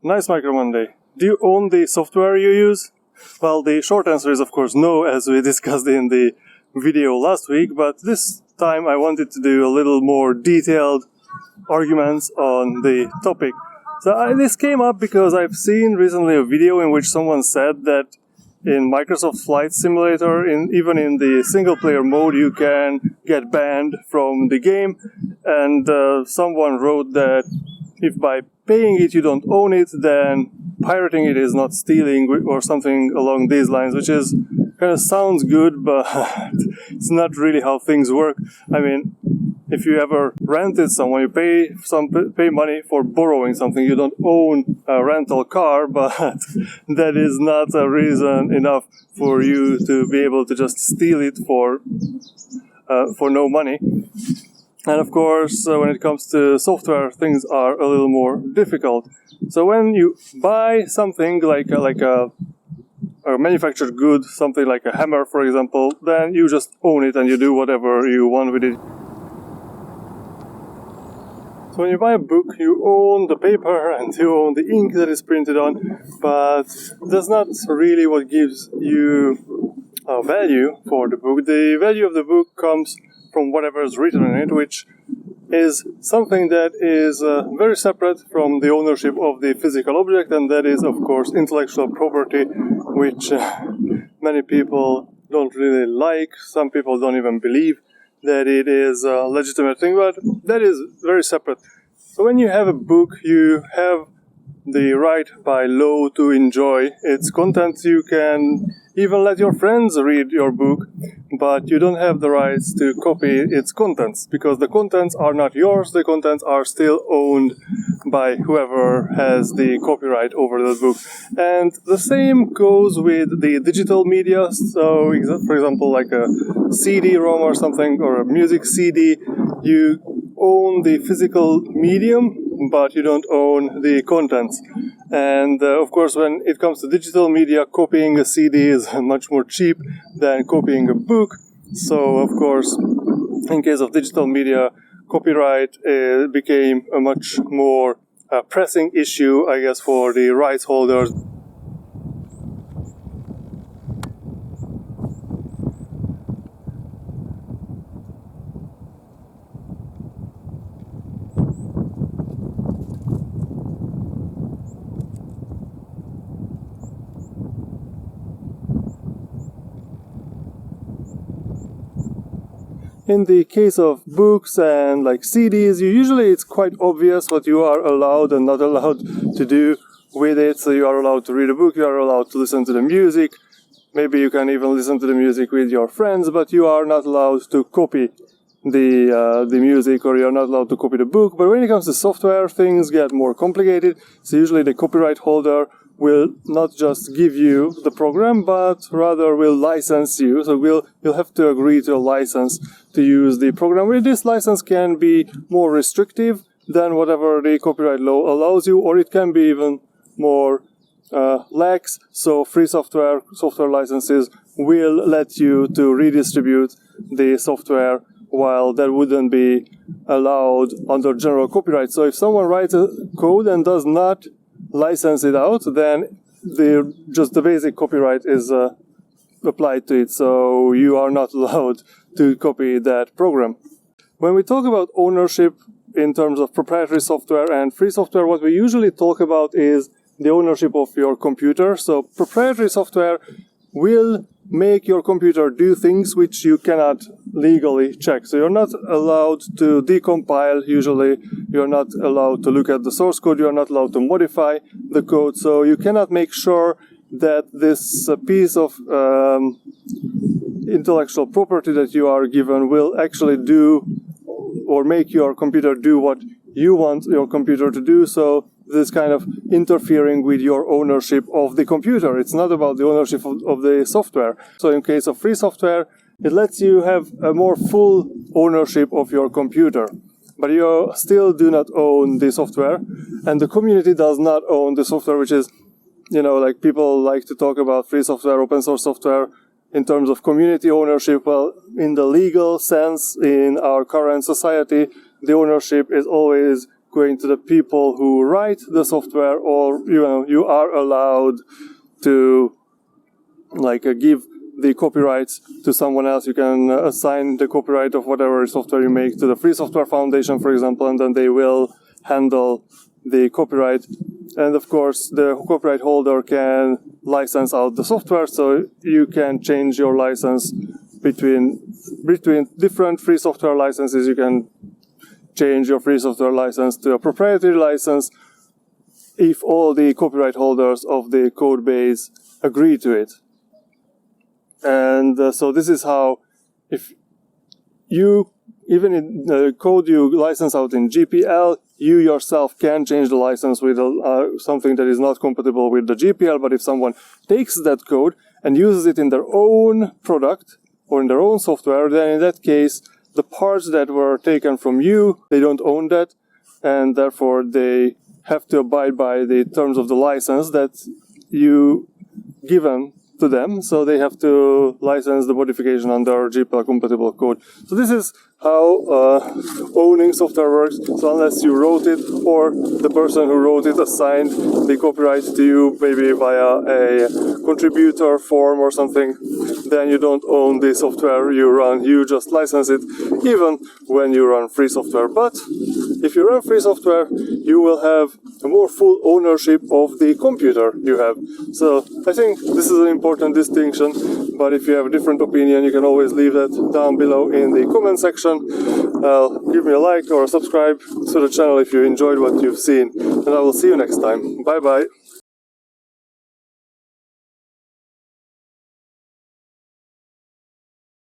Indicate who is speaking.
Speaker 1: Nice Micro Monday. Do you own the software you use? Well, the short answer is of course no, as we discussed in the video last week, but this time I wanted to do a little more detailed arguments on the topic. So this came up because I've seen recently a video in which someone said that in Microsoft Flight Simulator, even in the single-player mode, you can get banned from the game, and someone wrote that if by paying it you don't own it, then pirating it is not stealing or something along these lines, which is kind of sounds good, but it's not really how things work. I mean, if you ever rented someone, you pay money for borrowing something. You don't own a rental car, but that is not a reason enough for you to be able to just steal it for no money. And of course, when it comes to software, things are a little more difficult. So when you buy something like a manufactured good, something like a hammer, for example, then you just own it and you do whatever you want with it. So when you buy a book, you own the paper and you own the ink that is printed on, but that's not really what gives you value for the book. The value of the book comes from whatever is written in it, which is something that is very separate from the ownership of the physical object, and that is, of course, intellectual property, which many people don't really like. Some people don't even believe that it is a legitimate thing, but that is very separate. So when you have a book, you have the right by law to enjoy its contents. You can even let your friends read your book, but you don't have the rights to copy its contents, because the contents are not yours. The contents are still owned by whoever has the copyright over the book. And the same goes with the digital media. So, for example, like a CD-ROM or something, or a music CD, you own the physical medium, but you don't own the contents. And of course, when it comes to digital media, copying a CD is much more cheap than copying a book. So, of course, in case of digital media, copyright became a much more pressing issue, I guess, for the rights holders. In the case of books and like CDs, usually it's quite obvious what you are allowed and not allowed to do with it. So you are allowed to read a book, you are allowed to listen to the music. Maybe you can even listen to the music with your friends, but you are not allowed to copy the music, or you are not allowed to copy the book. But when it comes to software, things get more complicated. So usually the copyright holder will not just give you the program, but rather will license you. So you'll have to agree to a license to use the program. Well, this license can be more restrictive than whatever the copyright law allows you, or it can be even more lax. So free software licenses will let you to redistribute the software, while that wouldn't be allowed under general copyright. So if someone writes a code and does not license it out, then the basic copyright is applied to it, so you are not allowed to copy that program. When we talk about ownership in terms of proprietary software and free software, what we usually talk about is the ownership of your computer. So proprietary software will make your computer do things which you cannot legally check. So you're not allowed to decompile usually, you're not allowed to look at the source code, you're not allowed to modify the code, so you cannot make sure that this piece of intellectual property that you are given will actually do or make your computer do what you want your computer to do. So this kind of interfering with your ownership of the computer. It's not about the ownership of the software. So in case of free software, it lets you have a more full ownership of your computer. But you still do not own the software, and the community does not own the software, which is, like people like to talk about free software, open source software in terms of community ownership. Well, in the legal sense, in our current society, the ownership is always going to the people who write the software, or you are allowed to give the copyrights to someone else. You can assign the copyright of whatever software you make to the Free Software Foundation, for example, and then they will handle the copyright. And of course, the copyright holder can license out the software, so you can change your license between different free software licenses. You can change your free software license to a proprietary license if all the copyright holders of the code base agree to it. And so this is how, if you, even in the code you license out in GPL, you yourself can change the license with something that is not compatible with the GPL. But if someone takes that code and uses it in their own product or in their own software, then in that case, the parts that were taken from you, they don't own that, and therefore they have to abide by the terms of the license that you given to them. So they have to license the modification under GPL compatible code. So this is how owning software works. So unless you wrote it, or the person who wrote it assigned the copyright to you, maybe via a contributor form or something, then you don't own the software you run. You just license it, even when you run free software. But if you run free software, you will have a more full ownership of the computer you have. So I think this is an important distinction, but if you have a different opinion, you can always leave that down below in the comment section. Give me a like or subscribe to the channel if you enjoyed what you've seen, and I will see you next time. Bye bye.